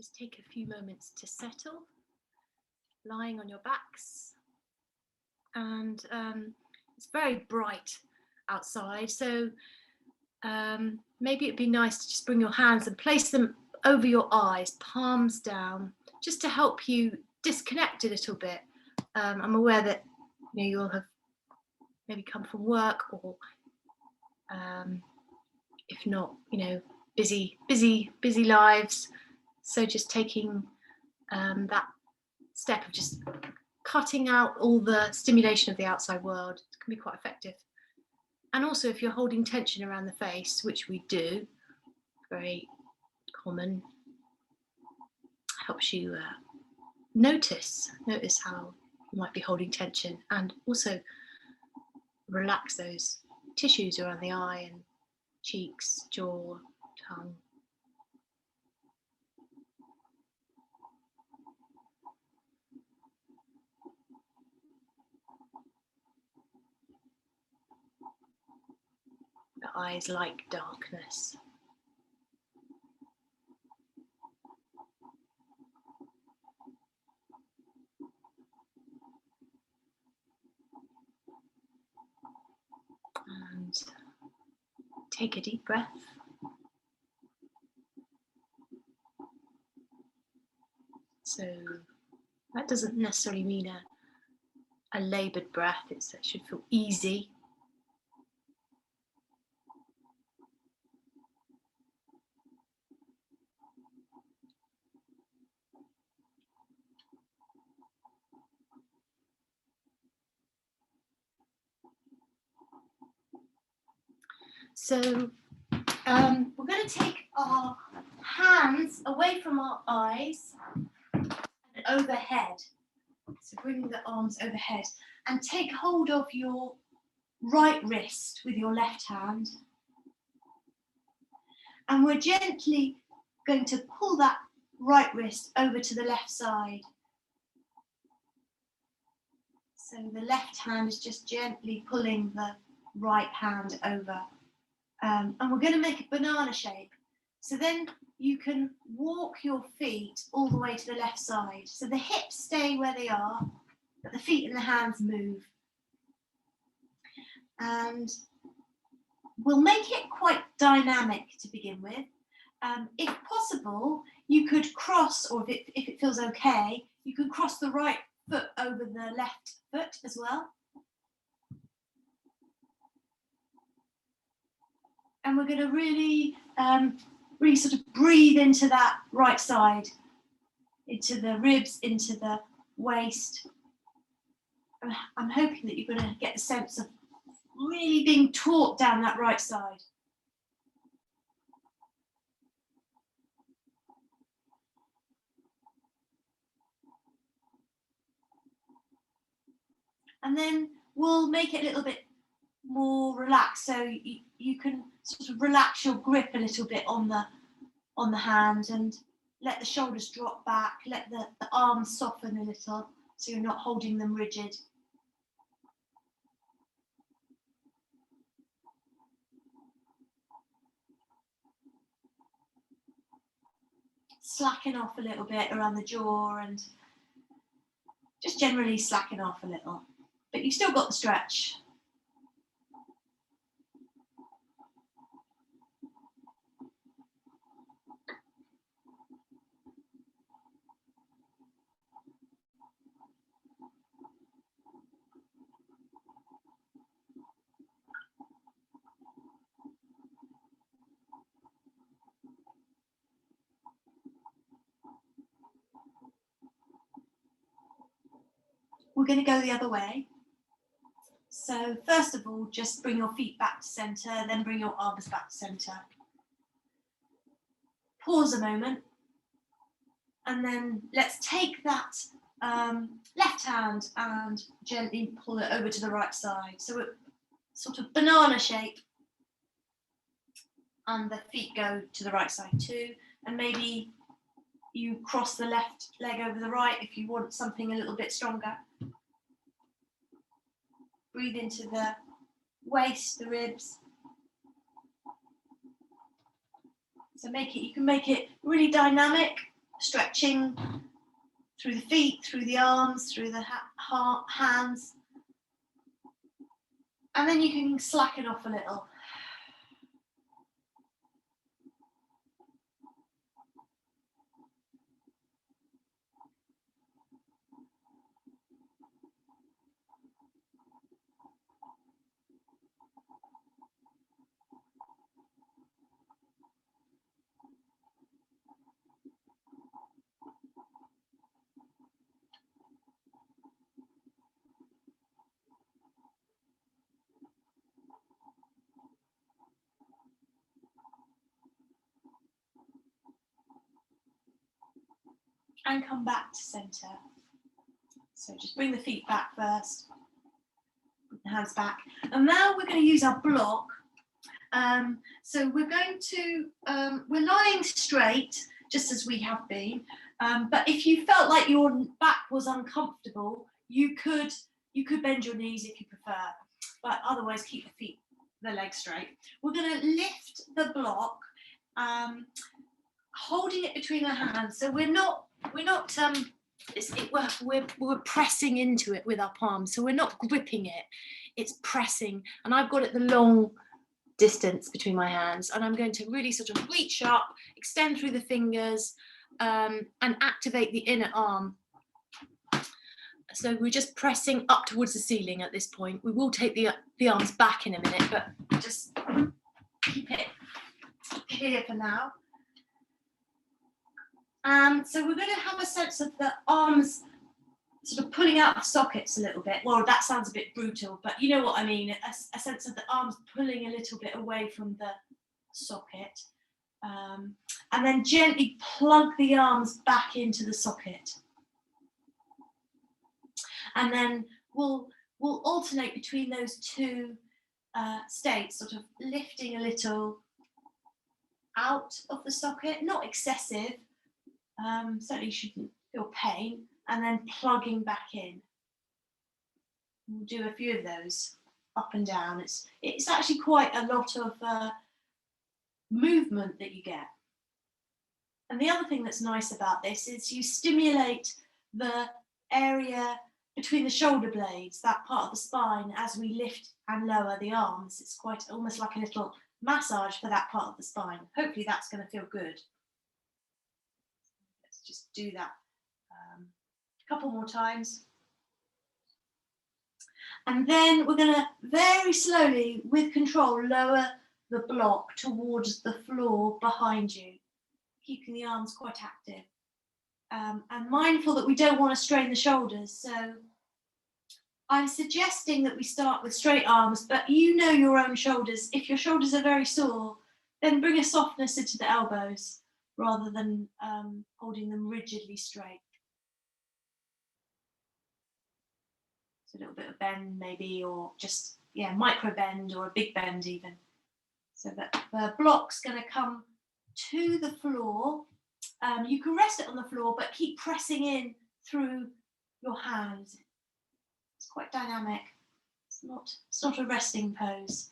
Just take a few moments to settle, lying on your backs. And it's very bright outside, so maybe it'd be nice to just bring your hands and place them over your eyes, palms down, just to help you disconnect a little bit. I'm aware that you'll have maybe come from work, or if not, busy lives. So just taking that step of just cutting out all the stimulation of the outside world can be quite effective. And also, if you're holding tension around the face, which we do, very common, helps you notice how you might be holding tension, and also relax those tissues around the eye and cheeks, jaw, tongue. The eyes like darkness. And take a deep breath. So that doesn't necessarily mean a laboured breath. It should feel easy. So we're going to take our hands away from our eyes and overhead. So bring the arms overhead and take hold of your right wrist with your left hand. And we're gently going to pull that right wrist over to the left side. So the left hand is just gently pulling the right hand over. And we're going to make a banana shape. So then you can walk your feet all the way to the left side. So the hips stay where they are, but the feet and the hands move. And we'll make it quite dynamic to begin with. If possible, you could cross, or if it feels okay, you can cross the right foot over the left foot as well. And we're going to really sort of breathe into that right side, into the ribs, into the waist. I'm hoping that you're going to get a sense of really being taut down that right side. And then we'll make it a little bit more relaxed, so you can sort of relax your grip a little bit on the hand, and let the shoulders drop back, let the arms soften a little, so you're not holding them rigid. Slacken off a little bit around the jaw, and just generally slacken off a little, but you've still got the stretch. We're going to go the other way. So first of all, just bring your feet back to centre, then bring your arms back to centre. Pause a moment, and then let's take that left hand and gently pull it over to the right side. So it sort of banana shape, and the feet go to the right side too. And maybe you cross the left leg over the right if you want something a little bit stronger. Breathe into the waist, the ribs. So you can make it really dynamic, Stretching through the feet, through the arms, through the hands. And then you can slacken off a little. And come back to centre. So just bring the feet back first, the hands back. And now we're going to use our block. So we're going to, we're lying straight, just as we have been. But if you felt like your back was uncomfortable, you could bend your knees if you prefer. But otherwise, keep the legs straight. We're going to lift the block, holding it between our hands. So we're pressing into it with our palms. So we're not gripping it, it's pressing. And I've got it the long distance between my hands, and I'm going to really sort of reach up, extend through the fingers, and activate the inner arm. So we're just pressing up towards the ceiling at this point. We will take the arms back in a minute, but just keep it here for now. So we're going to have a sense of the arms sort of pulling out of sockets a little bit. Well, that sounds a bit brutal, but you know what I mean. A sense of the arms pulling a little bit away from the socket. And then gently plug the arms back into the socket. And then we'll alternate between those two states, sort of lifting a little out of the socket, not excessive. Certainly you shouldn't feel pain, and then plugging back in. We'll do a few of those up and down. It's actually quite a lot of movement that you get. And the other thing that's nice about this is you stimulate the area between the shoulder blades, that part of the spine, as we lift and lower the arms. It's quite almost like a little massage for that part of the spine. Hopefully that's going to feel good. Let's just do that a couple more times. And then we're going to very slowly, with control, lower the block towards the floor behind you, keeping the arms quite active. And mindful that we don't want to strain the shoulders. So I'm suggesting that we start with straight arms, but you know your own shoulders. If your shoulders are very sore, then bring a softness into the elbows rather than holding them rigidly straight. So a little bit of bend maybe, or just, micro bend or a big bend even. So that the block's going to come to the floor. You can rest it on the floor, but keep pressing in through your hands. It's quite dynamic. It's not a resting pose.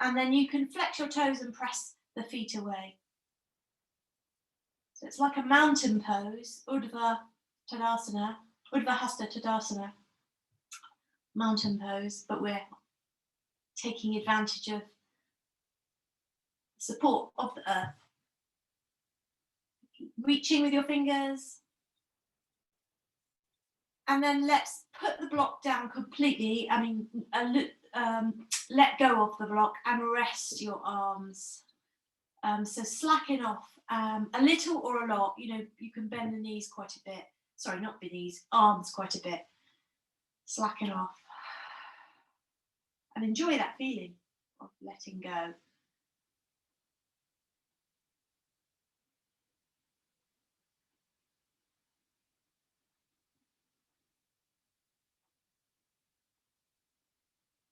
And then you can flex your toes and press the feet away. So it's like a mountain pose, Urdhva Tadasana, Urdhva Hasta Tadasana, mountain pose, but we're taking advantage of the support of the earth. Reaching with your fingers. And then let's put the block down completely. Let go of the block and rest your arms. So slacken off a little or a lot. You can bend the knees quite a bit. Sorry, not the knees, arms quite a bit. Slacken off. And enjoy that feeling of letting go.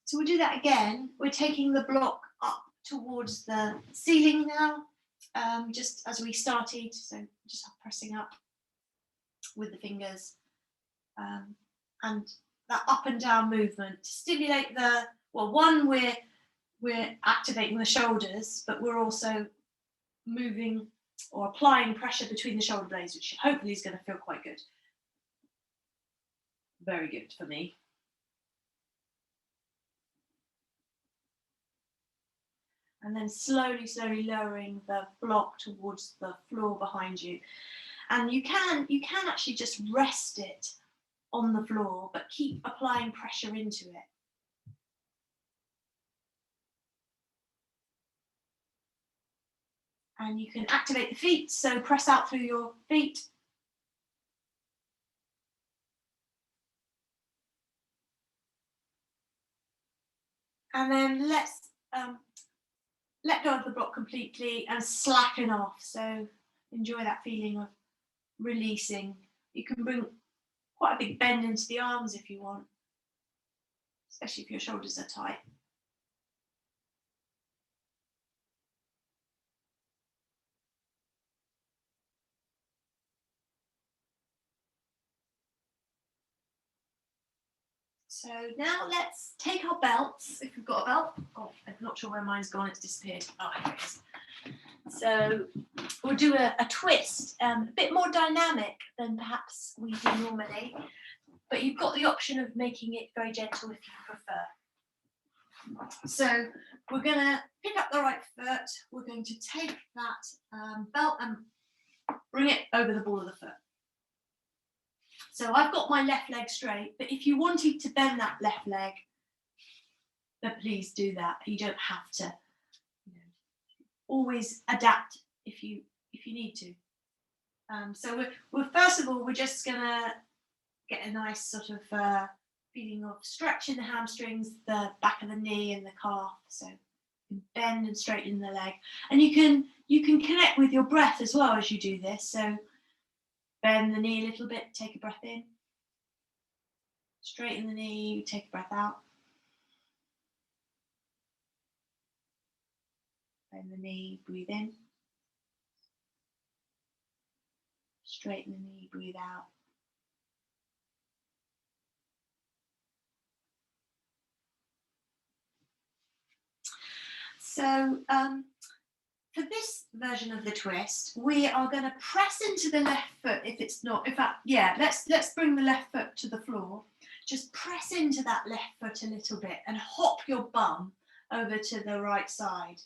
So we'll do that again. We're taking the block up towards the ceiling now, just as we started. So just pressing up with the fingers, and that up and down movement to stimulate we're activating the shoulders, but we're also moving or applying pressure between the shoulder blades, which hopefully is going to feel quite good. Very good for me. And then slowly, slowly lowering the block towards the floor behind you. And you can actually just rest it on the floor, but keep applying pressure into it. And you can activate the feet, so press out through your feet. And then let's let go of the block completely and slacken off. So enjoy that feeling of releasing. You can bring quite a big bend into the arms if you want, especially if your shoulders are tight. So now let's take our belts, if we've got a belt. Oh, I'm not sure where mine's gone, it's disappeared. Oh, here it is. So we'll do a twist, a bit more dynamic than perhaps we do normally, but you've got the option of making it very gentle if you prefer. So we're going to pick up the right foot, we're going to take that belt and bring it over the ball of the foot. So I've got my left leg straight, but if you wanted to bend that left leg, then please do that. You don't have to. Always adapt if you need to. So we're first of all, we're just gonna get a nice sort of feeling of stretching the hamstrings, the back of the knee and the calf. So bend and straighten the leg, and you can connect with your breath as well as you do this. So bend the knee a little bit, take a breath in. Straighten the knee, take a breath out. Bend the knee, breathe in. Straighten the knee, breathe out. So for this version of the twist, we are going to press into the left foot if it's not, in fact, yeah, let's bring the left foot to the floor. Just press into that left foot a little bit and hop your bum over to the right side.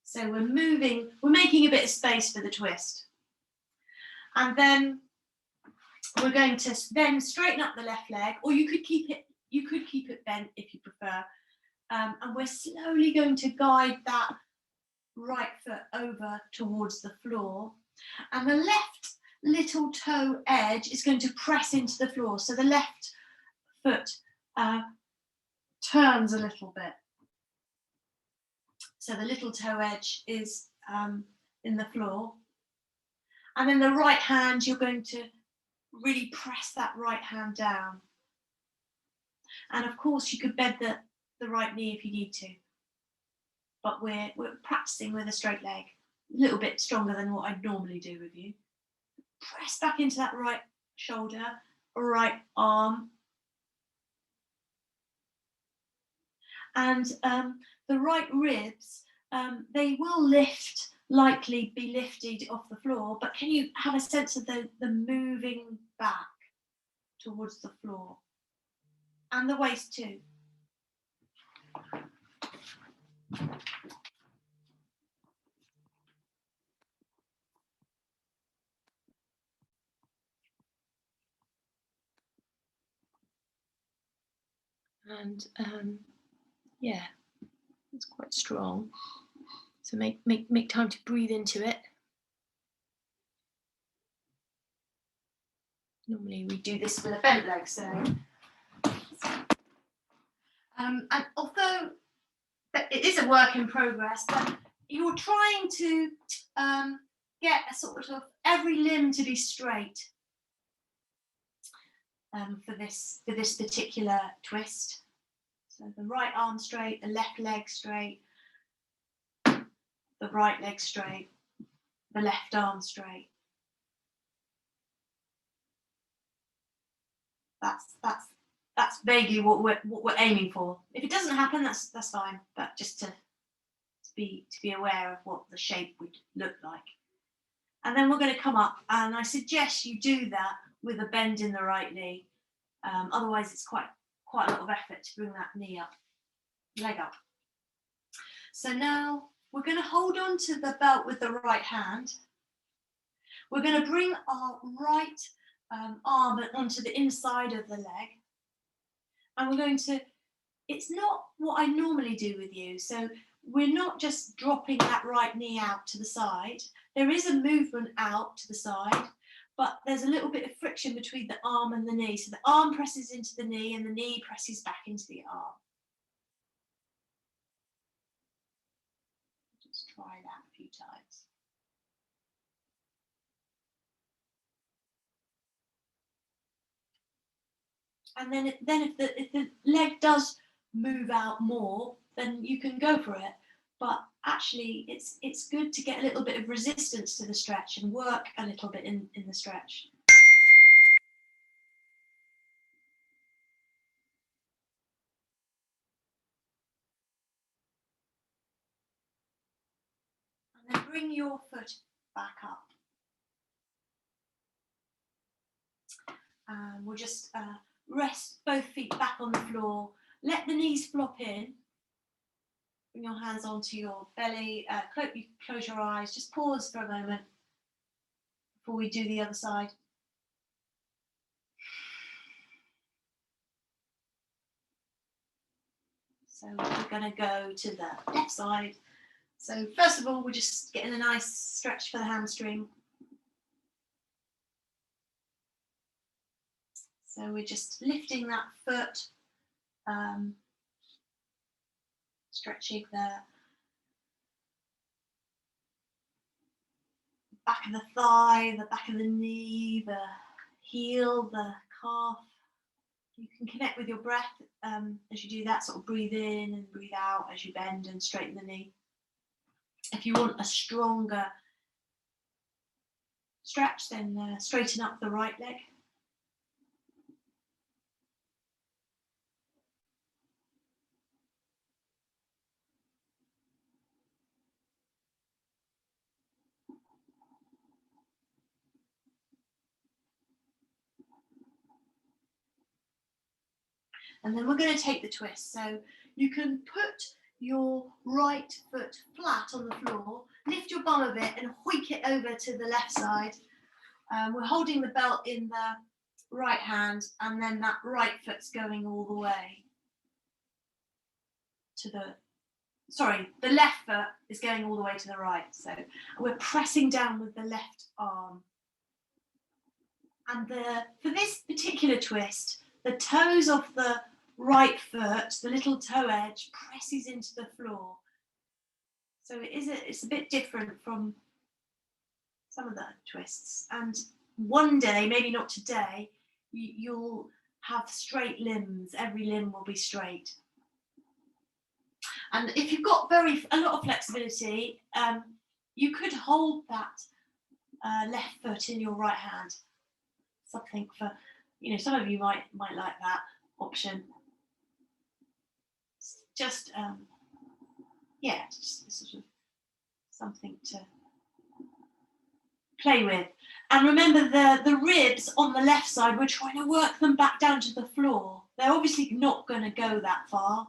So we're making a bit of space for the twist. And then we're going to then straighten up the left leg, or you could keep it bent if you prefer. And we're slowly going to guide that right foot over towards the floor, and the left little toe edge is going to press into the floor, so the left foot turns a little bit, so the little toe edge is in the floor, and then the right hand, you're going to really press that right hand down, and of course you could bend the right knee if you need to. But we're practicing with a straight leg, a little bit stronger than what I'd normally do with you. Press back into that right shoulder, right arm. And the right ribs, they will likely be lifted off the floor, but can you have a sense of the moving back towards the floor? And the waist too. And yeah, it's quite strong. So make time to breathe into it. Normally we do this with a bent leg, so. And although it is a work in progress, but you're trying to get a sort of every limb to be straight for this particular twist. So the right arm straight, the left leg straight, the right leg straight, the left arm straight. That's vaguely what we're aiming for. If it doesn't happen, that's fine. But just to be aware of what the shape would look like. And then we're going to come up, and I suggest you do that with a bend in the right knee. Otherwise, it's quite a lot of effort to bring that knee up, leg up. So now we're going to hold on to the belt with the right hand. We're going to bring our right arm onto the inside of the leg. And we're going to, it's not what I normally do with you. So we're not just dropping that right knee out to the side. There is a movement out to the side, but there's a little bit of friction between the arm and the knee. So the arm presses into the knee and the knee presses back into the arm. Just try that a few times. And then if the leg does move out more, then you can go for it. But actually, it's good to get a little bit of resistance to the stretch and work a little bit in the stretch. And then bring your foot back up. And we'll just rest both feet back on the floor. Let the knees flop in. Bring your hands onto your belly. Close your eyes. Just pause for a moment before we do the other side. So we're going to go to the left side. So first of all, we're just getting a nice stretch for the hamstring. So we're just lifting that foot, stretching the back of the thigh, the back of the knee, the heel, the calf. You can connect with your breath as you do that, sort of breathe in and breathe out as you bend and straighten the knee. If you want a stronger stretch, then straighten up the right leg. And then we're going to take the twist. So you can put your right foot flat on the floor, lift your bum a bit and hoik it over to the left side. We're holding the belt in the right hand, and then that right foot's going all the way to the left foot is going all the way to the right. So we're pressing down with the left arm. And for this particular twist, the toes of the right foot, the little toe edge, presses into the floor. So it's a bit different from some of the twists. And one day, maybe not today, you'll have straight limbs. Every limb will be straight. And if you've got a lot of flexibility, you could hold that left foot in your right hand. Something for, some of you might like that option. Just sort of something to play with. And remember the ribs on the left side, we're trying to work them back down to the floor. They're obviously not going to go that far,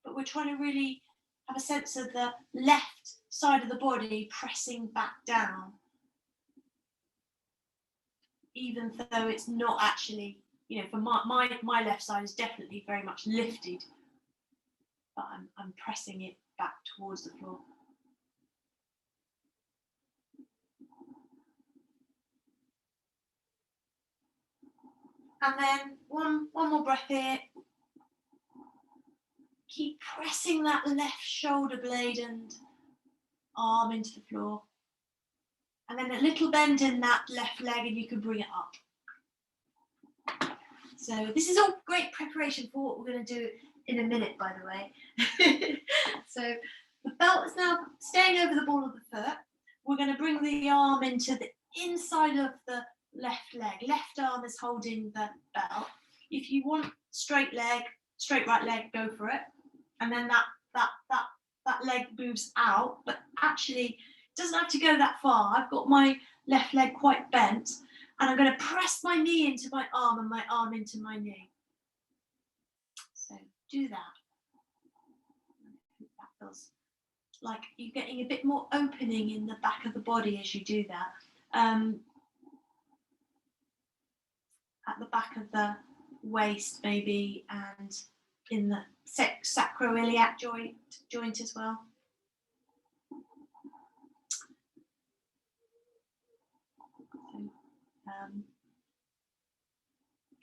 but we're trying to really have a sense of the left side of the body pressing back down, even though it's not actually, for my left side is definitely very much lifted, but I'm pressing it back towards the floor. And then one more breath here. Keep pressing that left shoulder blade and arm into the floor. And then a little bend in that left leg and you can bring it up. So this is all great preparation for what we're going to do in a minute, by the way. So the belt is now staying over the ball of the foot. We're going to bring the arm into the inside of the left leg. Left arm is holding the belt. If you want straight right leg, go for it. And then that leg moves out, but actually Doesn't have to go that far. I've got my left leg quite bent, and I'm going to press my knee into my arm and my arm into my knee. So do that. That feels like you're getting a bit more opening in the back of the body as you do that. At the back of the waist maybe, and in the sacroiliac joint as well.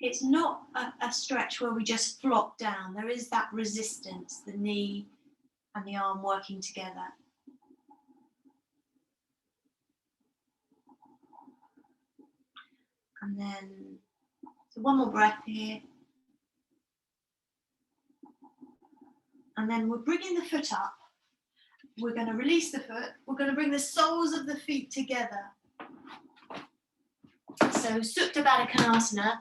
It's not a stretch where we just flop down. There is that resistance, the knee and the arm working together. And then, so one more breath here. And then we're bringing the foot up. We're going to release the foot. We're going to bring the soles of the feet together. So Supta Baddha Konasana,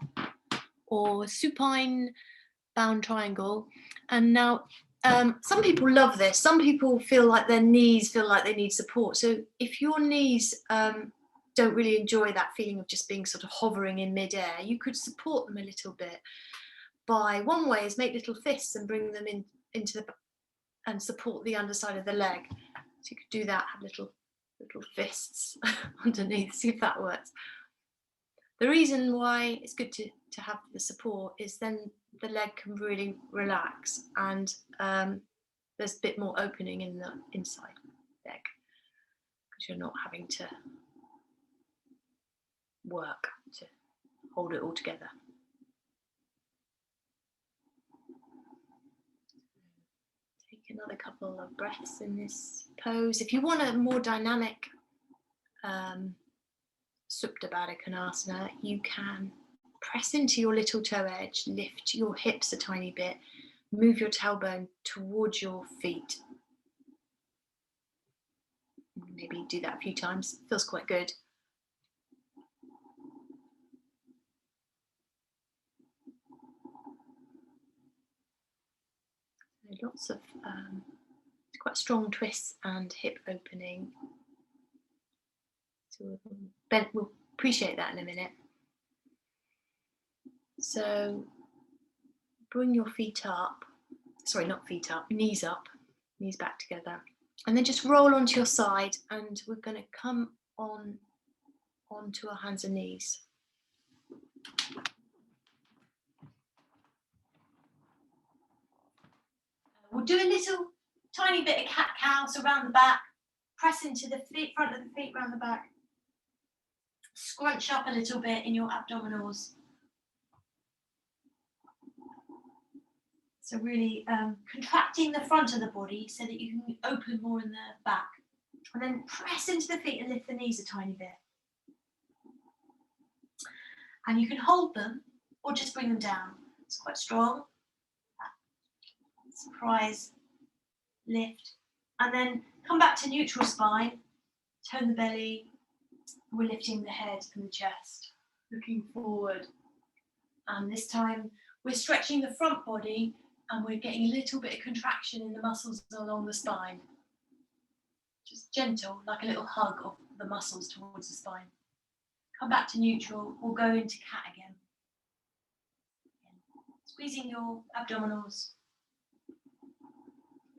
or supine bound triangle. And now some people love this. Some people feel like their knees feel like they need support. So if your knees don't really enjoy that feeling of just being sort of hovering in midair, you could support them a little bit by, one way is make little fists and bring them into the, and support the underside of the leg. So you could do that, have little fists underneath, see if that works. The reason why it's good to have the support is then the leg can really relax, and there's a bit more opening in the inside leg because you're not having to work to hold it all together. Take another couple of breaths in this pose. If you want a more dynamic Supta Baddha Konasana, you can press into your little toe edge, lift your hips a tiny bit, move your tailbone towards your feet. Maybe do that a few times, it feels quite good. Lots of quite strong twists and hip opening. So we'll appreciate that in a minute. So bring your feet up, sorry, not feet up, knees back together. And then just roll onto your side, and we're going to come onto our hands and knees. We'll do a little tiny bit of cat-cows around the back, press into the feet, front of the feet, round the back. Scrunch up a little bit in your abdominals. So really contracting the front of the body so that you can open more in the back. And then press into the feet and lift the knees a tiny bit. And you can hold them or just bring them down. It's quite strong. Surprise lift. And then come back to neutral spine. Tone the belly. We're lifting the head and the chest. Looking forward. And this time we're stretching the front body, and we're getting a little bit of contraction in the muscles along the spine. Just gentle, like a little hug of the muscles towards the spine. Come back to neutral, or go into cat again. Squeezing your abdominals.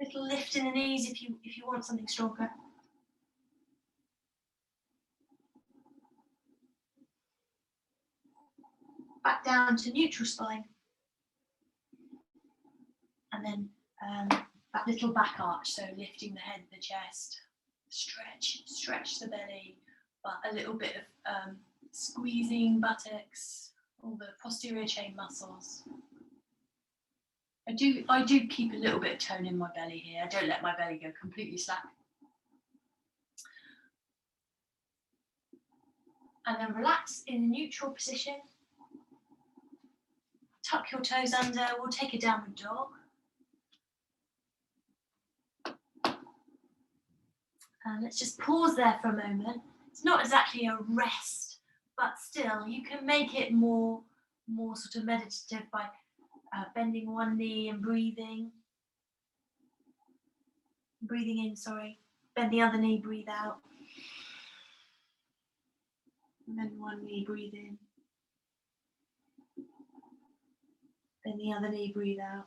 Little lift in the knees if you want something stronger. Back down to neutral spine. And then that little back arch, so lifting the head, the chest, stretch the belly, but a little bit of squeezing buttocks, all the posterior chain muscles. I do keep a little bit of tone in my belly here. I don't let my belly go completely slack. And then relax in the neutral position. Tuck your toes under. We'll take a downward dog. And let's just pause there for a moment. It's not exactly a rest, but still you can make it more sort of meditative by bending one knee and breathing in, bend the other knee, breathe out. And then one knee, breathe in. Then the other knee, breathe out.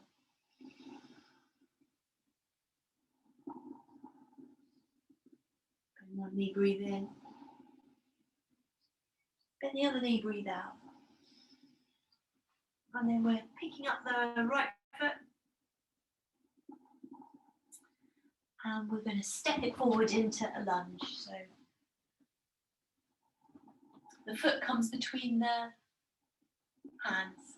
Then one knee, breathe in. Then the other knee, breathe out. And then we're picking up the right foot. And we're going to step it forward into a lunge. So the foot comes between the hands.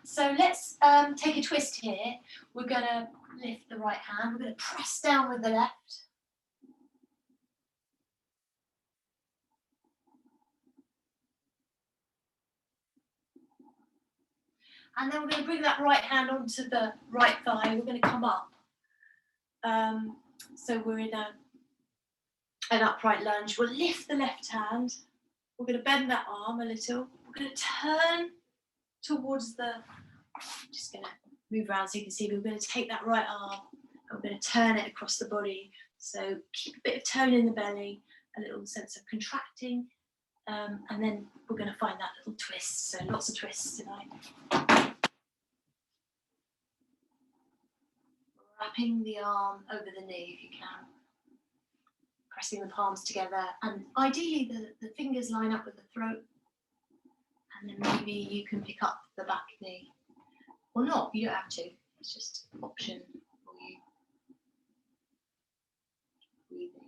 So let's take a twist here. We're going to lift the right hand. We're going to press down with the left. And then we're going to bring that right hand onto the right thigh. We're going to come up. So we're in an upright lunge. We'll lift the left hand. We're going to bend that arm a little. We're going to turn towards the, just going to move around so you can see, but we're going to take that right arm and we're going to turn it across the body. So keep a bit of tone in the belly, a little sense of contracting, and then we're going to find that little twist. So lots of twists tonight. Wrapping the arm over the knee if you can. Pressing the palms together, and ideally the fingers line up with the throat, and then maybe you can pick up the back knee. Or not, you don't have to. It's just an option for you. Breathing.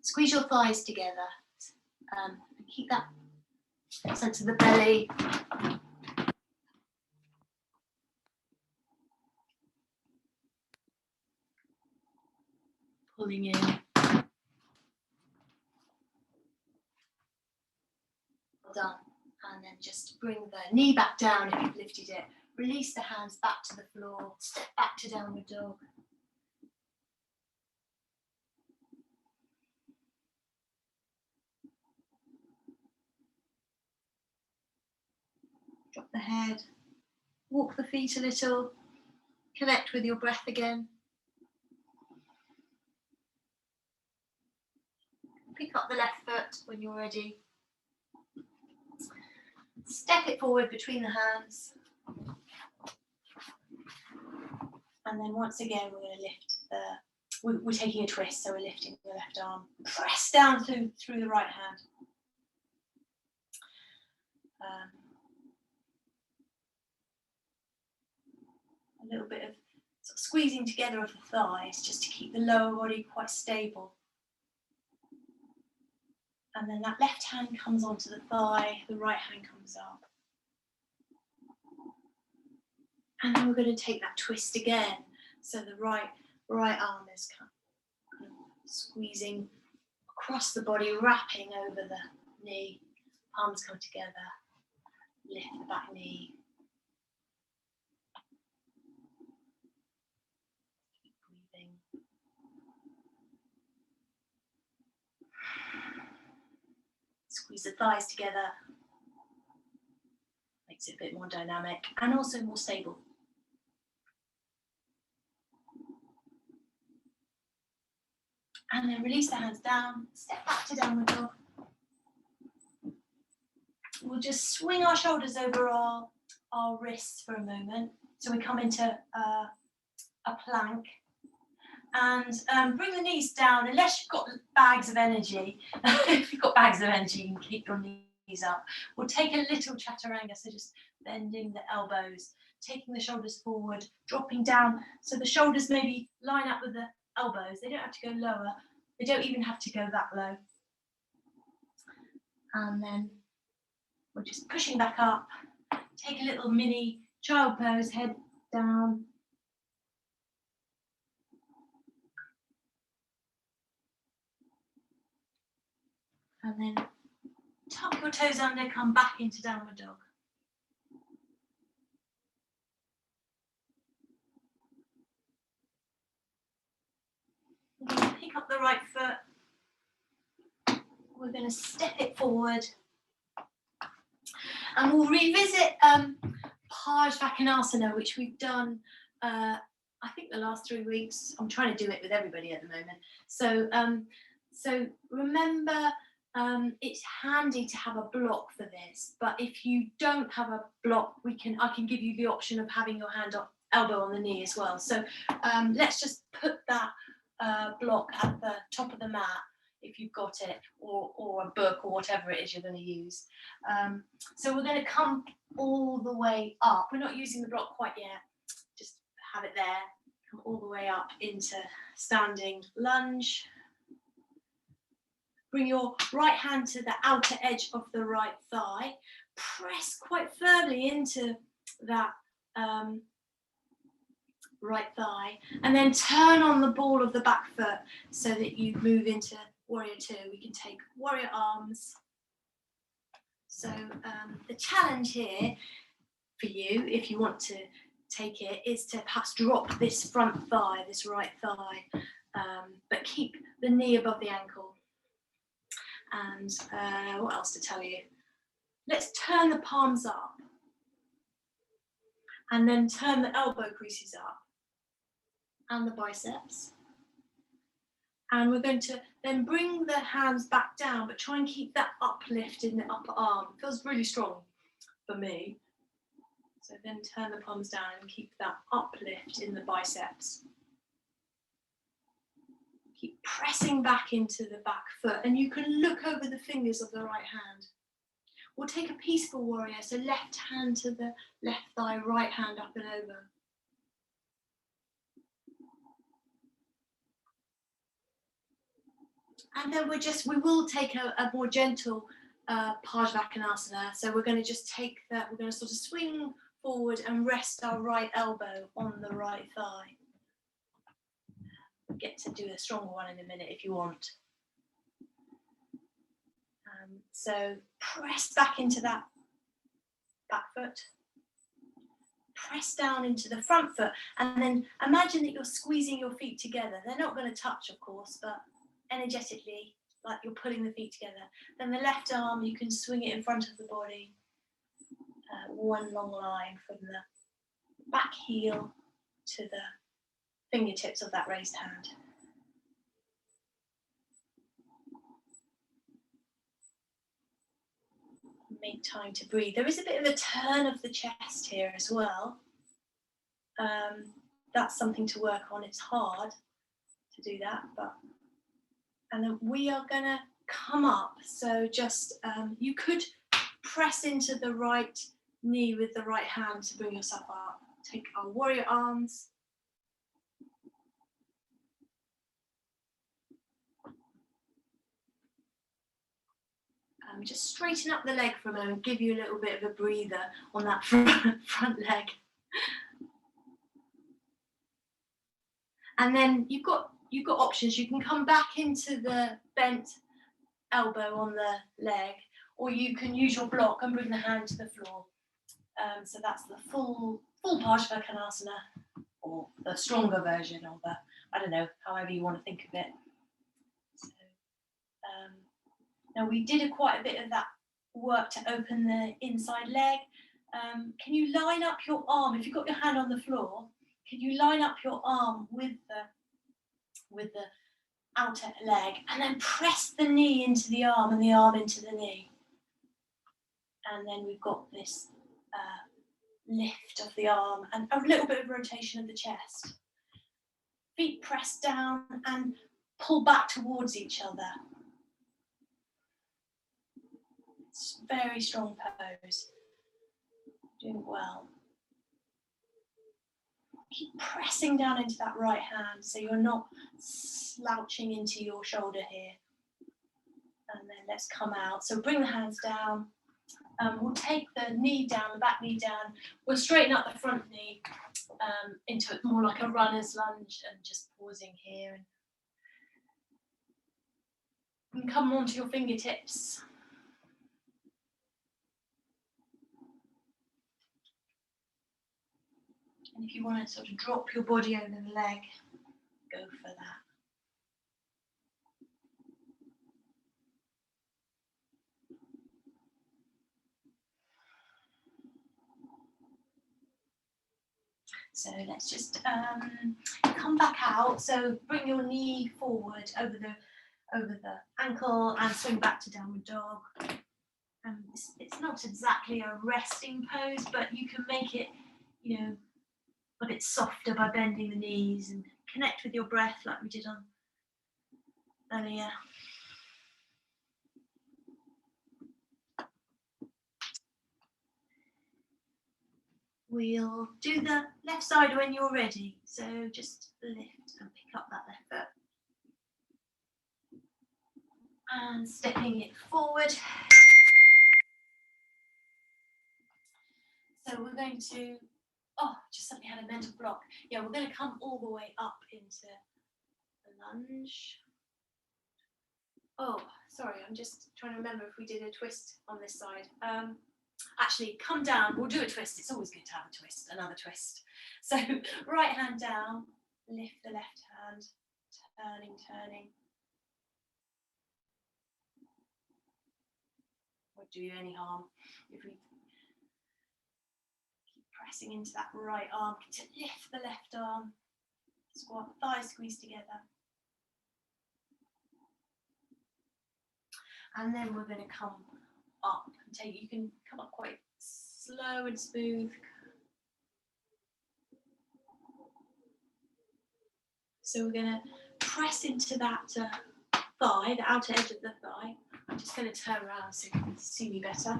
Squeeze your thighs together and keep that sense of the belly. Pulling in. Well done. And then just bring the knee back down if you've lifted it. Release the hands back to the floor. Step back to downward dog. Drop the head. Walk the feet a little. Connect with your breath again. Pick up the left foot when you're ready. Step it forward between the hands. And then once again, we're going to lift we're taking a twist, so we're lifting the left arm. Press down through the right hand. A little bit of sort of squeezing together of the thighs just to keep the lower body quite stable. And then that left hand comes onto the thigh, the right hand comes up. And then we're going to take that twist again. So the right arm is kind of squeezing across the body, wrapping over the knee. Palms come together. Lift the back knee. Keep breathing. Squeeze the thighs together. Makes it a bit more dynamic and also more stable. And then release the hands down, step back to downward dog. We'll just swing our shoulders over our wrists for a moment. So we come into a plank. And bring the knees down, unless you've got bags of energy. If you've got bags of energy, you can keep your knees up. We'll take a little chaturanga, so just bending the elbows, taking the shoulders forward, dropping down, so the shoulders maybe line up with the elbows. They don't have to go lower. They don't even have to go that low. And then we're just pushing back up. Take a little mini child pose, head down. And then tuck your toes under, come back into downward dog. We're going to pick up the right foot. We're going to step it forward. And we'll revisit Parsvakonasana, which we've done, I think, the last 3 weeks. I'm trying to do it with everybody at the moment. So So remember, it's handy to have a block for this, but if you don't have a block, I can give you the option of having your elbow on the knee as well. So let's just put that block at the top of the mat if you've got it, or a book or whatever it is you're going to use. So we're going to come all the way up. We're not using the block quite yet. Just have it there. Come all the way up into standing lunge. Bring your right hand to the outer edge of the right thigh. Press quite firmly into that right thigh, and then turn on the ball of the back foot so that you move into warrior two. We can take warrior arms. So the challenge here for you, if you want to take it, is to perhaps drop this front thigh, this right thigh, but keep the knee above the ankle. And what else to tell you? Let's turn the palms up and then turn the elbow creases up and the biceps. And we're going to then bring the hands back down, but try and keep that uplift in the upper arm. It feels really strong for me. So then turn the palms down and keep that uplift in the biceps. Keep pressing back into the back foot, and you can look over the fingers of the right hand. We'll take a peaceful warrior, so left hand to the left thigh, right hand up and over. And then we will take a more gentle Pajvakonasana. So we're going to just take that, we're going to sort of swing forward and rest our right elbow on the right thigh. We'll get to do a stronger one in a minute if you want. So press back into that back foot. Press down into the front foot, and then imagine that you're squeezing your feet together. They're not going to touch, of course, but energetically, like you're pulling the feet together. Then the left arm, you can swing it in front of the body. One long line from the back heel to the fingertips of that raised hand. Make time to breathe. There is a bit of a turn of the chest here as well. That's something to work on. It's hard to do that, and then we are going to come up. So just you could press into the right knee with the right hand to bring yourself up. Take our warrior arms. Just straighten up the leg for a moment, give you a little bit of a breather on that front leg. And then you've got options. You can come back into the bent elbow on the leg, or you can use your block and bring the hand to the floor. So that's the full Pajvakonasana, or the stronger version, or the, I don't know, however you want to think of it. So, now we did quite a bit of that work to open the inside leg. Can you line up your arm? If you've got your hand on the floor, can you line up your arm with the outer leg, and then press the knee into the arm and the arm into the knee? And then we've got this lift of the arm and a little bit of rotation of the chest. Feet pressed down and pull back towards each other. It's a very strong pose. Doing well. Keep pressing down into that right hand so you're not slouching into your shoulder here. And then let's come out. So bring the hands down. We'll take the knee down, the back knee down. We'll straighten up the front knee into more like a runner's lunge, and just pausing here. You can come onto your fingertips. And if you want to sort of drop your body over the leg, go for that. So let's just come back out. So bring your knee forward over the over the ankle and swing back to downward dog. It's not exactly a resting pose, but you can make it, you know, a bit softer by bending the knees and connect with your breath like we did on earlier. We'll do the left side when you're ready. So just lift and pick up that left foot. And stepping it forward. So we're going to, just suddenly had a mental block. Yeah, we're going to come all the way up into the lunge. Oh, sorry, I'm just trying to remember if we did a twist on this side. Actually, come down, we'll do a twist. It's always good to have a twist, another twist. So right hand down, lift the left hand, turning. Won't do you any harm if we keep pressing into that right arm to lift the left arm, squat, thighs squeeze together. And then we're going to come up and you can come up quite slow and smooth. So we're going to press into that thigh, the outer edge of the thigh. I'm just going to turn around so you can see me better.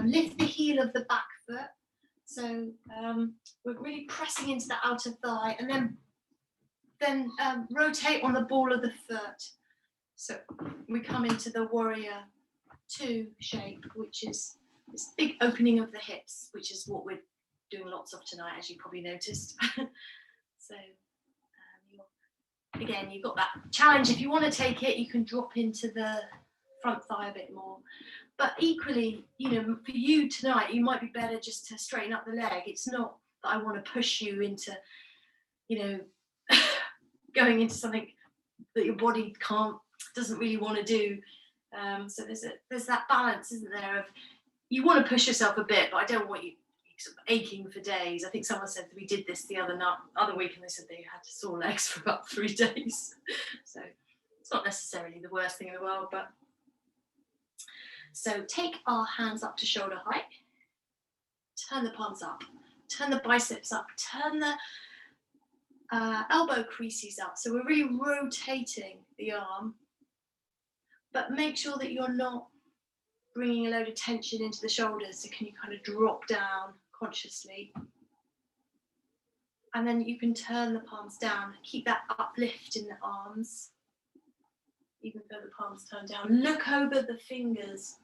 Lift the heel of the back foot. So we're really pressing into the outer thigh, and then rotate on the ball of the foot. So we come into the warrior 2 shape, which is this big opening of the hips, which is what we're doing lots of tonight, as you probably noticed. So again, you've got that challenge. If you want to take it, you can drop into the front thigh a bit more. But equally, you know, for you tonight, you might be better just to straighten up the leg. It's not that I want to push you into, you know, going into something that your body doesn't really want to do. So there's that balance, isn't there? Of you want to push yourself a bit, but I don't want you sort of aching for days. I think someone said that we did this the other week, and they said they had sore legs for about 3 days. So it's not necessarily the worst thing in the world, but so take our hands up to shoulder height, turn the palms up, turn the biceps up, turn the elbow creases up. So we're really rotating the arm, but make sure that you're not bringing a load of tension into the shoulders. So can you kind of drop down consciously? And then you can turn the palms down, keep that uplift in the arms, even though the palms turn down. Look over the fingers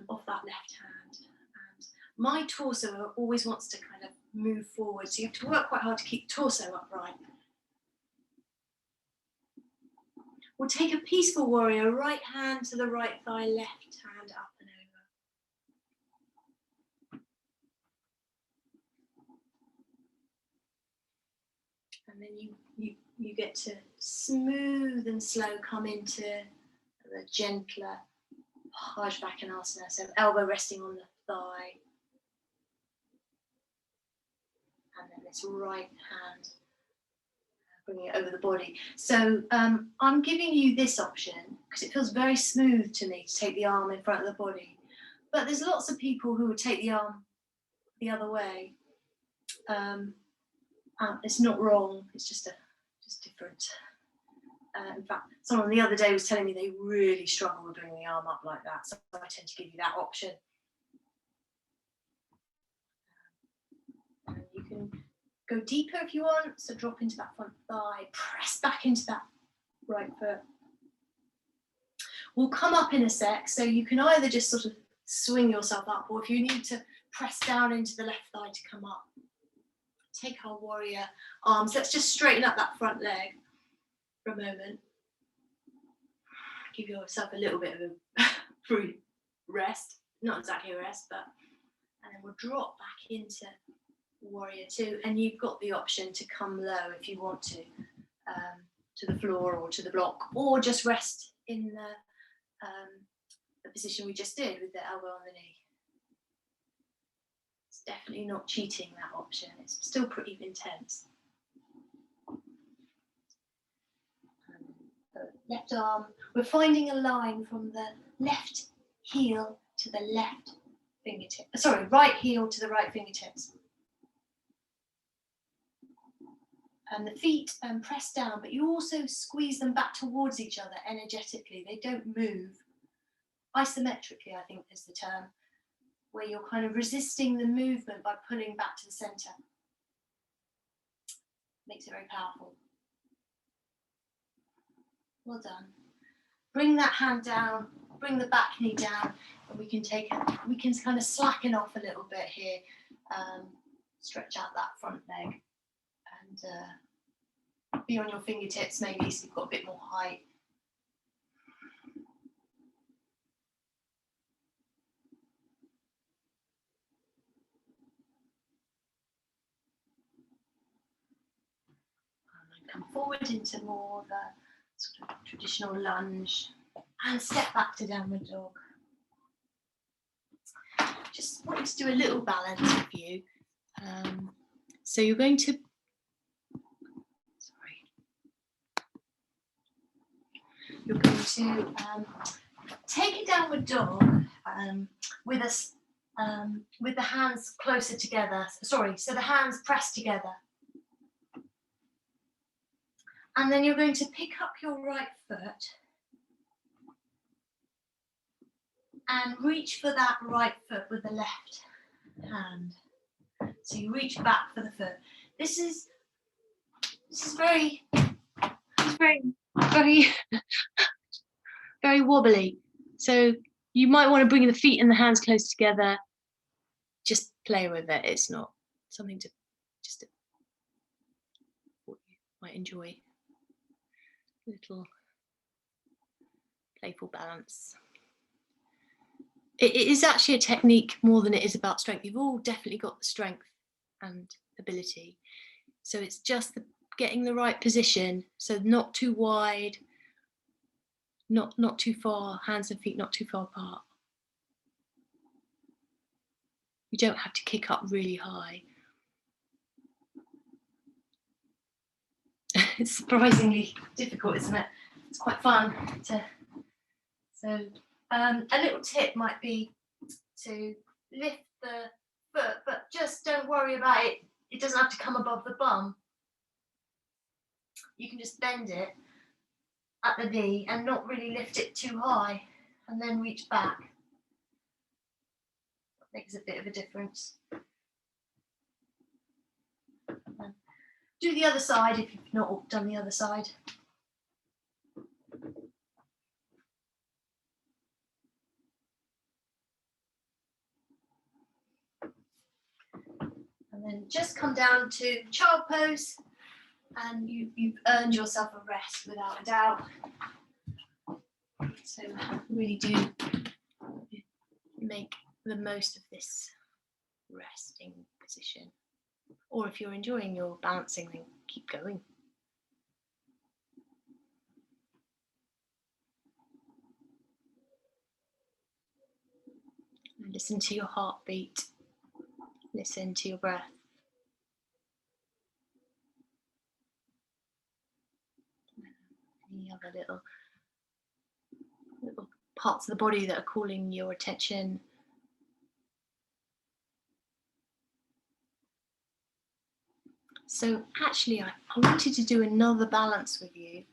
of that left hand. And my torso always wants to kind of move forward, so you have to work quite hard to keep torso upright. We'll take a peaceful warrior, right hand to the right thigh, left hand up and over. And then you get to smooth and slow come into the gentler Bhajavanasana, so elbow resting on the thigh. And then this right hand, bringing it over the body. So I'm giving you this option because it feels very smooth to me to take the arm in front of the body. But there's lots of people who would take the arm the other way. It's not wrong, it's just different. In fact, someone the other day was telling me they really struggle with bringing the arm up like that. So I tend to give you that option. And you can go deeper if you want, so drop into that front thigh, press back into that right foot. We'll come up in a sec, so you can either just sort of swing yourself up, or if you need to press down into the left thigh to come up. Take our warrior arms. Let's just straighten up that front leg for a moment. Give yourself a little bit of a free rest, not exactly a rest, but, and then we'll drop back into warrior 2, and you've got the option to come low if you want to the floor or to the block, or just rest in the position we just did with the elbow on the knee. It's definitely not cheating, that option. It's still pretty intense. left arm. We're finding a line from the left heel to the left fingertip. Sorry, right heel to the right fingertips. And the feet press down, but you also squeeze them back towards each other energetically. They don't move. Isometrically, I think is the term, where you're kind of resisting the movement by pulling back to the center. Makes it very powerful. Well done. Bring that hand down, bring the back knee down, and we can kind of slacken off a little bit here. Stretch out that front leg and be on your fingertips maybe so you've got a bit more height. Come forward into more of a sort of traditional lunge and step back to downward dog. Just wanted to do a little balance with you. So you're going to, take a downward dog with the hands closer together. Sorry, so the hands pressed together. And then you're going to pick up your right foot and reach for that right foot with the left hand. So you reach back for the foot. This is very very wobbly. So you might want to bring the feet and the hands close together. Just play with it. It's not something to what you might enjoy. Little playful balance. It is actually a technique more than it is about strength. You've all definitely got the strength and ability. So it's just getting the right position. So not too wide, not too far, hands and feet not too far apart. You don't have to kick up really high. It's surprisingly difficult, isn't it? It's quite fun to. So a little tip might be to lift the foot, but just don't worry about it. It doesn't have to come above the bum. You can just bend it at the knee and not really lift it too high, and then reach back. That makes a bit of a difference. Do the other side if you've not done the other side. And then just come down to child pose, and you've earned yourself a rest without a doubt. So really do make the most of this resting position. Or if you're enjoying your balancing, then keep going. And listen to your heartbeat. Listen to your breath. Any other little parts of the body that are calling your attention. So actually, I wanted to do another balance with you.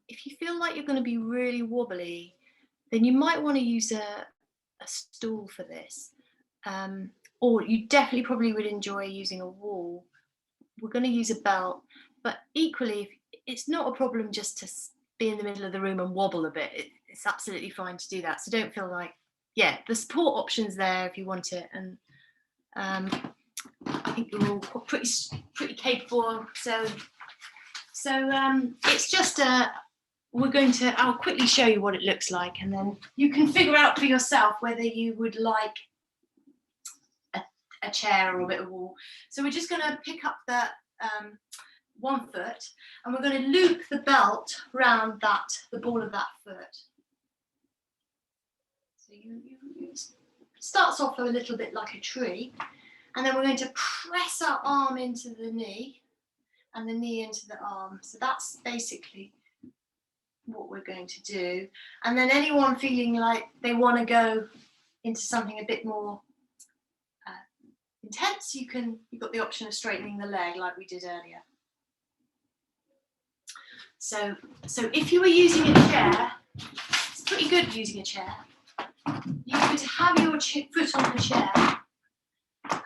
If you feel like you're going to be really wobbly, then you might want to use a stool for this. Or you definitely probably would enjoy using a wall. We're going to use a belt, but equally, it's not a problem just to be in the middle of the room and wobble a bit. It's absolutely fine to do that. So don't feel like, the support option's there if you want it. And I think you're all pretty capable. So it's just I'll quickly show you what it looks like, and then you can figure out for yourself whether you would like a chair or a bit of wall. So we're just going to pick up the one foot, and we're going to loop the belt around the ball of that foot. So it starts off a little bit like a tree, and then we're going to press our arm into the knee and the knee into the arm. So that's basically what we're going to do. And then anyone feeling like they want to go into something a bit more intense, you've got the option of straightening the leg like we did earlier. So if you were using a chair, it's pretty good using a chair. You could have your foot on the chair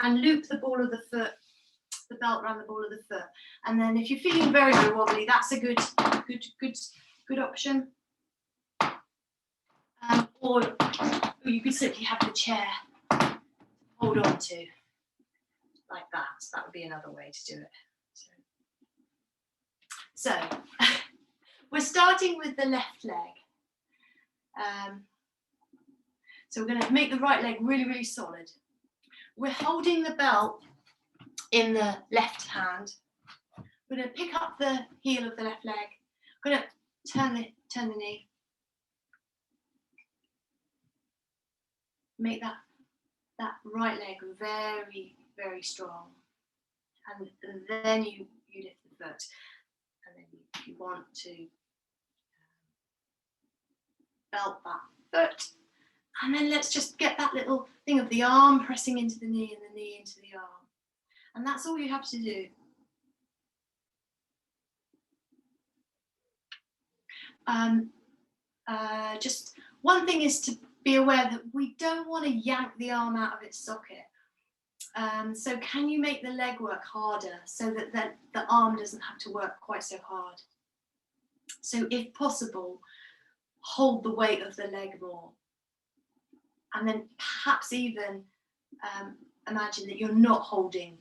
and loop the ball of the foot, the belt around the ball of the foot. And then if you're feeling very, very wobbly, that's a good option. Or you could simply have the chair hold on to like that. That would be another way to do it. So we're starting with the left leg. So we're going to make the right leg really, really solid. We're holding the belt in the left hand. We're going to pick up the heel of the left leg. We're going to turn the knee. Make that right leg very, very strong. And then you lift the foot. And then if you want to belt that foot. And then let's just get that little thing of the arm pressing into the knee and the knee into the arm. And that's all you have to do. Just one thing is to be aware that we don't want to yank the arm out of its socket. So can you make the leg work harder so that the arm doesn't have to work quite so hard? So if possible, hold the weight of the leg more. And then perhaps even imagine that you're not holding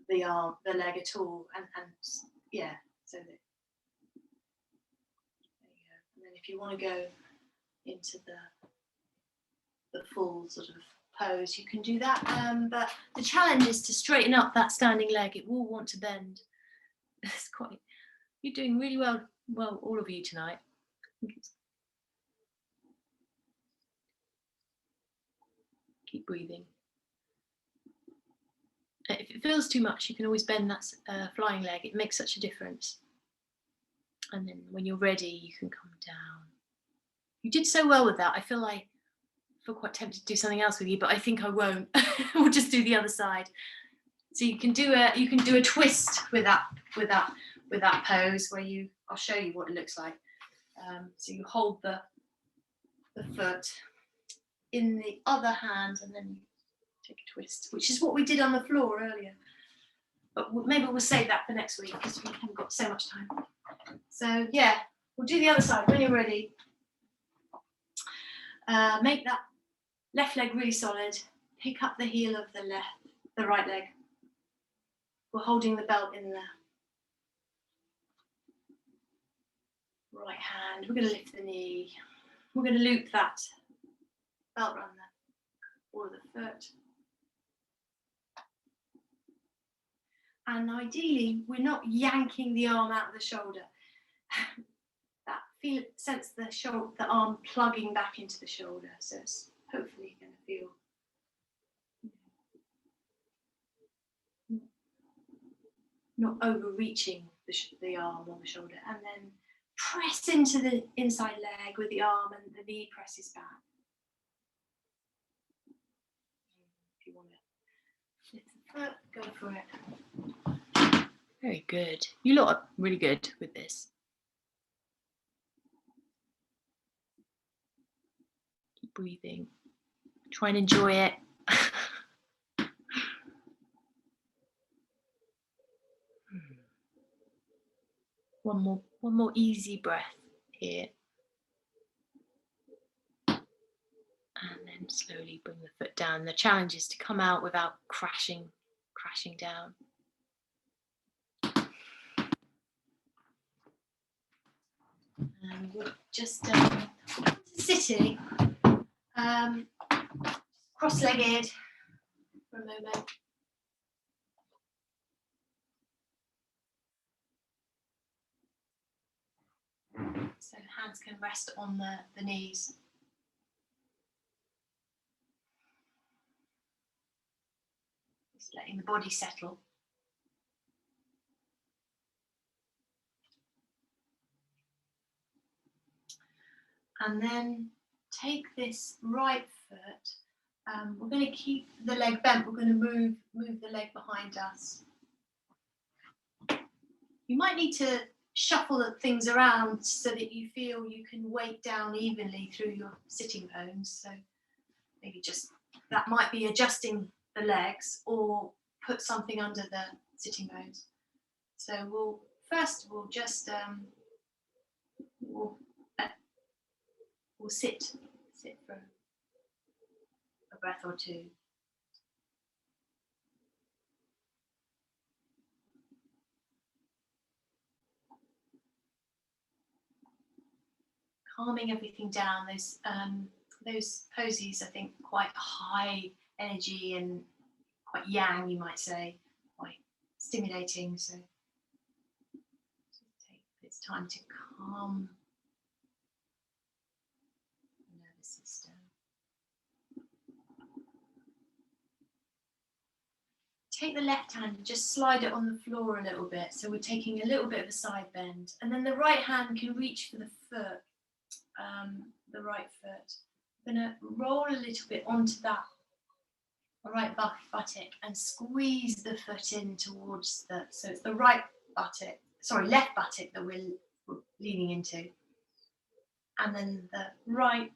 the leg at all. And yeah, so that, there you go. And then if you want to go into the full sort of pose, you can do that. But the challenge is to straighten up that standing leg. It will want to bend. You're doing really well, all of you tonight. Keep breathing. If it feels too much, you can always bend that flying leg. It makes such a difference. And then when you're ready, you can come down. You did so well with that. I feel quite tempted to do something else with you, but I think I won't. We'll just do the other side. So you can do a twist with that pose where I'll show you what it looks like. So you hold the foot in the other hand and then you take a twist, which is what we did on the floor earlier. But maybe we'll save that for next week because we haven't got so much time. So yeah, we'll do the other side when you're ready. Make that left leg really solid. Pick up the heel of the right leg. We're holding the belt in the right hand. We're going to lift the knee. We're going to loop that belt around the ball of the foot. And ideally, we're not yanking the arm out of the shoulder. Sense the arm plugging back into the shoulder. So it's hopefully going to feel not overreaching the arm or the shoulder. And then press into the inside leg with the arm and the knee presses back. If you want to lift the foot, go for it. Very good. You lot are really good with this. Keep breathing. Try and enjoy it. One more easy breath here. And then slowly bring the foot down. The challenge is to come out without crashing down. And we're just sitting, cross-legged for a moment. So hands can rest on the knees. Just letting the body settle. And then take this right foot. We're going to keep the leg bent. We're going to move the leg behind us. You might need to shuffle things around so that you feel you can weight down evenly through your sitting bones. So maybe just, that might be adjusting the legs or put something under the sitting bones. So we'll just we'll sit for a breath or two. Calming everything down. Those poses, I think, quite high energy and quite yang, you might say, quite stimulating. So it's time to calm the nervous system. Take the left hand and just slide it on the floor a little bit. So we're taking a little bit of a side bend. And then the right hand can reach for the foot, the right foot. I'm going to roll a little bit onto that right buttock and squeeze the foot in towards so it's the left buttock that we're leaning into. And then the right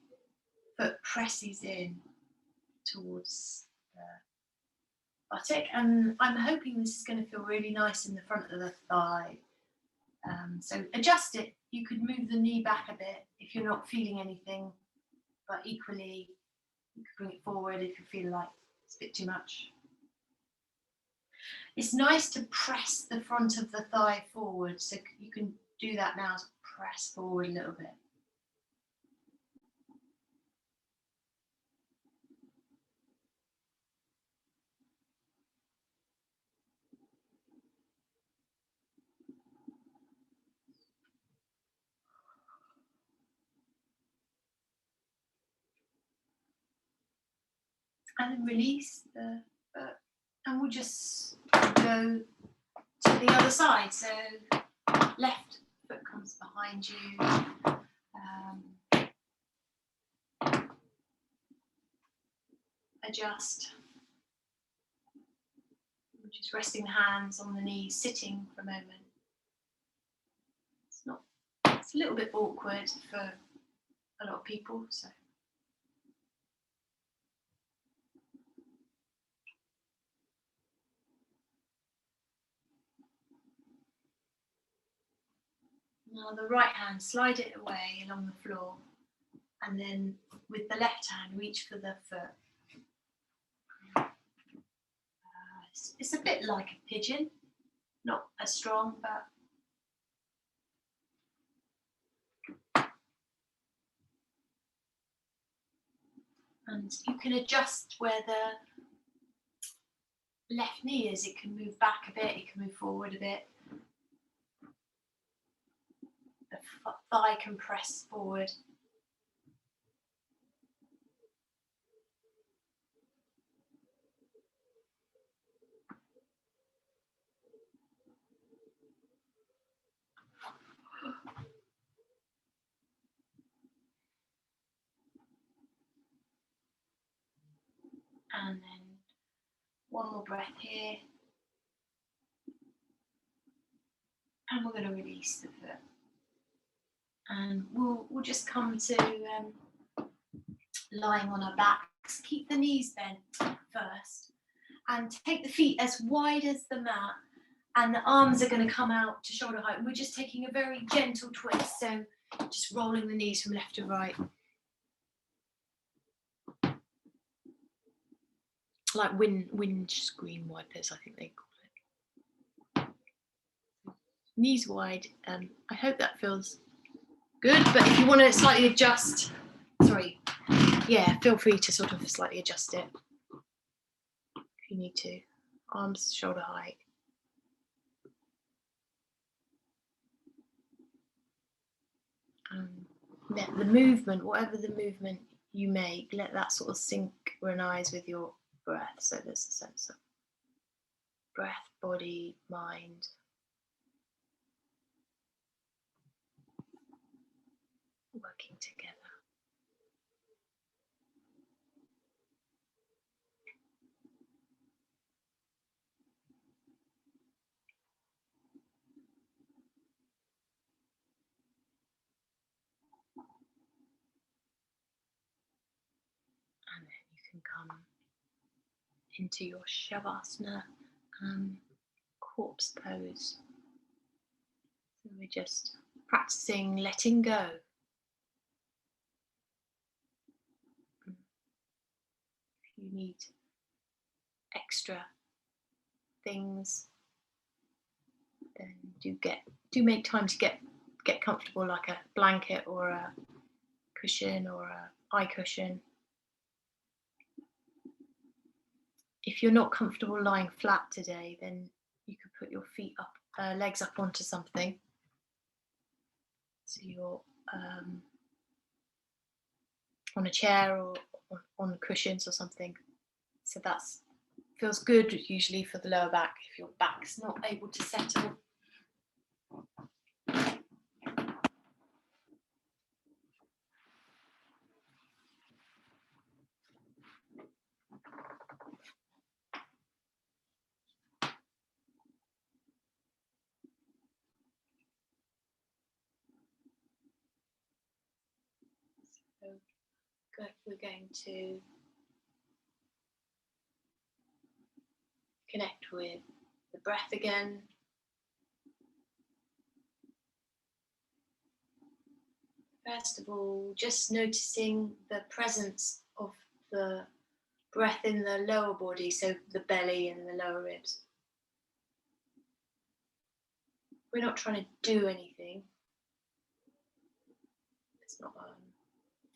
foot presses in towards the buttock, and I'm hoping this is going to feel really nice in the front of the thigh. So adjust it. You could move the knee back a bit if you're not feeling anything, but equally you could bring it forward if you feel like it's a bit too much. It's nice to press the front of the thigh forward, so you can do that now, press forward a little bit. And then release the foot, and we'll just go to the other side. So left foot comes behind you. Adjust. We're just resting the hands on the knees, sitting for a moment. It's a little bit awkward for a lot of people, so. Now the right hand, slide it away along the floor, and then with the left hand, reach for the foot. It's a bit like a pigeon, not as strong, but and you can adjust where the left knee is. It can move back a bit, it can move forward a bit. The thigh can press forward. And then one more breath here. And we're going to release the foot. And we'll just come to lying on our backs. Keep the knees bent first. And take the feet as wide as the mat. And the arms are going to come out to shoulder height. We're just taking a very gentle twist. So just rolling the knees from left to right. Like windscreen wipers, I think they call it. Knees wide. I hope that feels good, but if you want to slightly adjust, feel free to sort of slightly adjust it if you need to. Arms shoulder height. Let the movement, whatever the movement you make, let that sort of synchronize with your breath. So there's a sense of breath, body, mind. Working together. into your Shavasana corpse pose. So we're just practicing letting go. If you need extra things, then do make time to get comfortable, like a blanket or a cushion or a eye cushion. If you're not comfortable lying flat today, then you could put your feet up, legs up onto something. So you're on a chair or on cushions or something. So that's feels good usually for the lower back if your back's not able to settle. So good. We're going to connect with the breath again. First of all, just noticing the presence of the breath in the lower body, so the belly and the lower ribs. We're not trying to do anything. It's not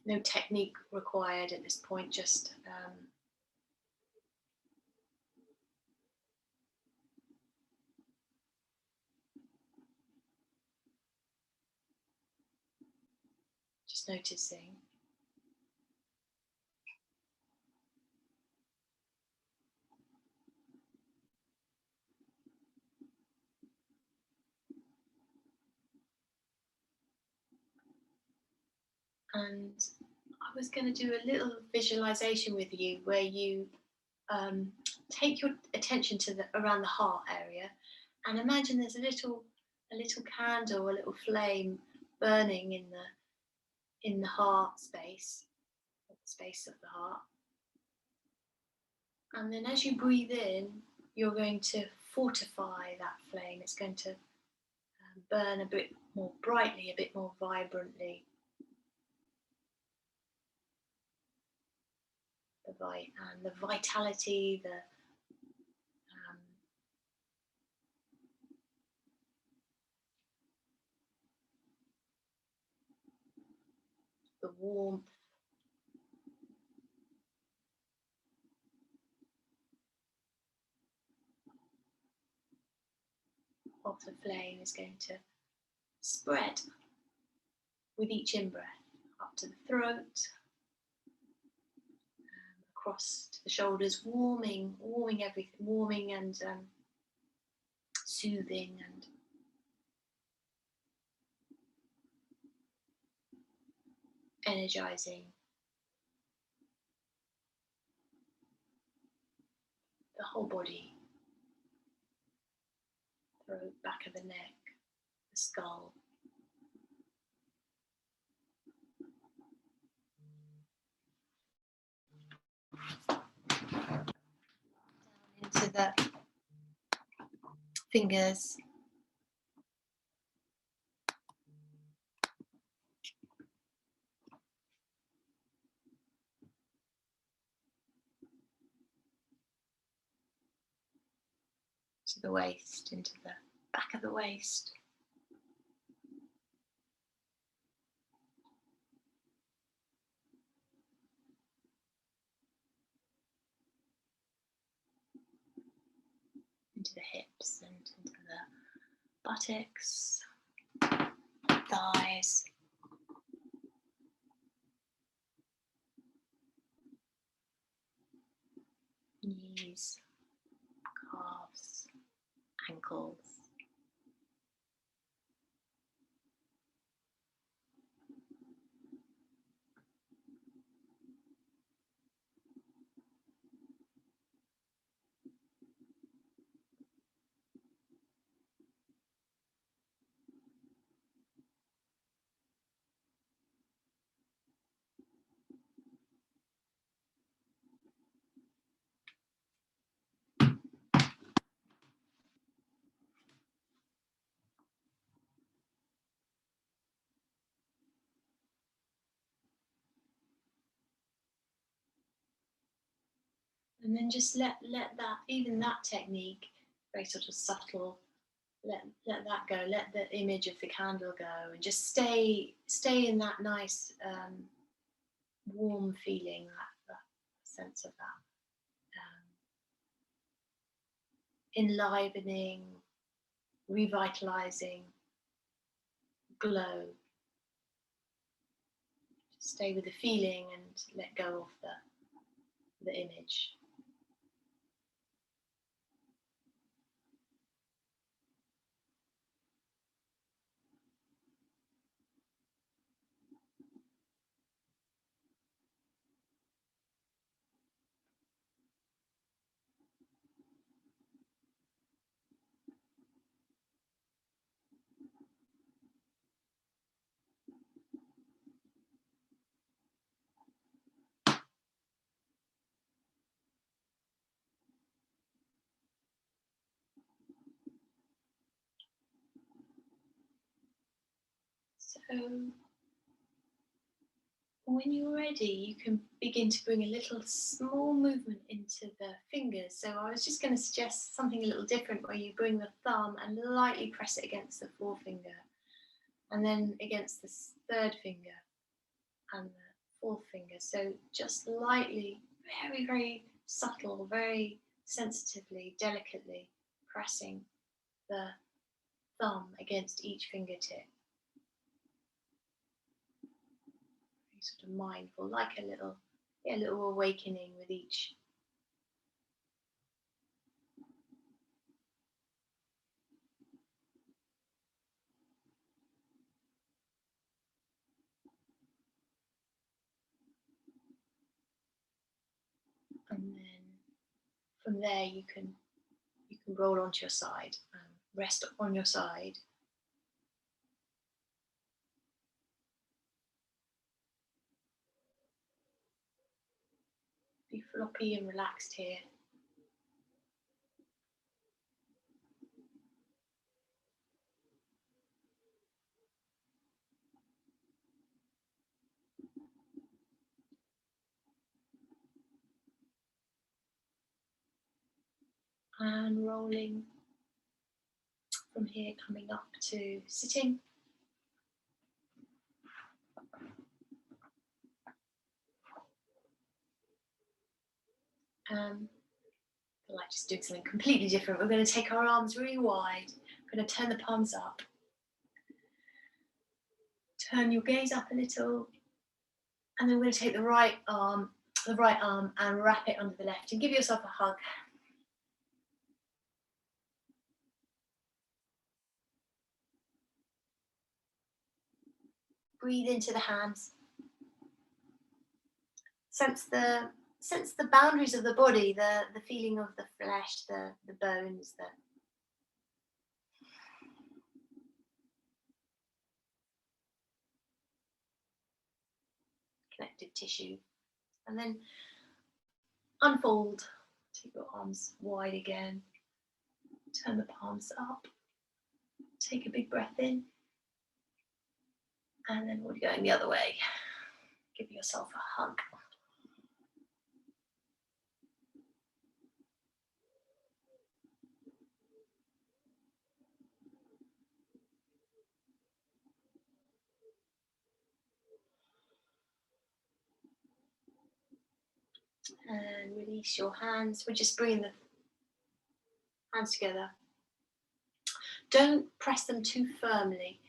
no technique required at this point, just noticing. And I was going to do a little visualization with you where you take your attention to around the heart area and imagine there's a little candle, a little flame burning in the heart space, the space of the heart. And then as you breathe in, you're going to fortify that flame. It's going to burn a bit more brightly, a bit more vibrantly. And the vitality, the warmth, of the flame is going to spread with each in-breath up to the throat, across to the shoulders, warming everything, warming and soothing and energizing the whole body, throat, back of the neck, the skull. Down into the fingers. To the waist, into the back of the waist. Into the hips and into the buttocks, thighs, knees, calves, ankles. And then just let that, even that technique, very sort of subtle, let that go, let the image of the candle go, and just stay in that nice warm feeling, that sense of that enlivening, revitalizing glow. Just stay with the feeling and let go of the image. So when you're ready, you can begin to bring a little small movement into the fingers. So I was just going to suggest something a little different, where you bring the thumb and lightly press it against the forefinger, and then against the third finger and the fourth finger. So just lightly, very, very subtle, very sensitively, delicately pressing the thumb against each fingertip. Sort of mindful, like a little awakening with each. And then from there you can roll onto your side, rest on your side. Be floppy and relaxed here. And rolling from here, coming up to sitting. I like just doing something completely different. We're going to take our arms really wide. We're going to turn the palms up. Turn your gaze up a little. And then we're going to take the right arm and wrap it under the left, and give yourself a hug. Breathe into the hands. Sense the boundaries of the body, the feeling of the flesh, the bones, the connective tissue. And then unfold. Take your arms wide again. Turn the palms up. Take a big breath in. And then we're going the other way. Give yourself a hug. And release your hands. We're just bringing the hands together. Don't press them too firmly.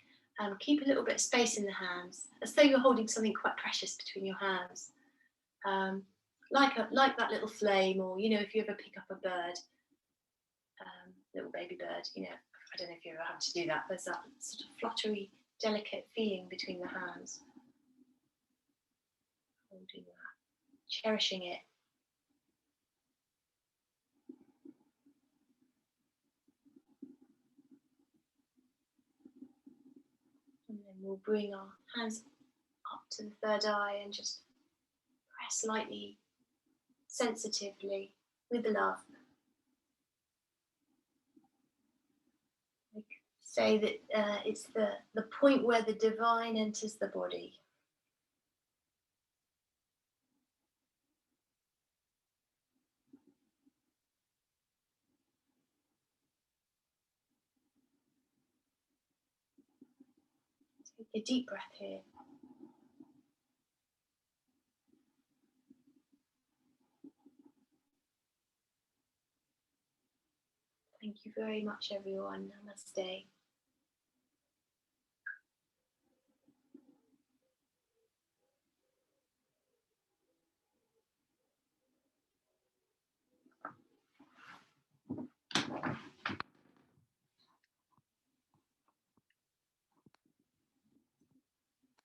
Keep a little bit of space in the hands, as though you're holding something quite precious between your hands. Like that little flame, or if you ever pick up a bird, little baby bird, I don't know if you ever have to do that. There's that sort of fluttery, delicate feeling between the hands. Holding that, cherishing it. And then we'll bring our hands up to the third eye and just press lightly, sensitively, with love. Like say that it's the point where the divine enters the body. Take a deep breath here. Thank you very much, everyone. Namaste.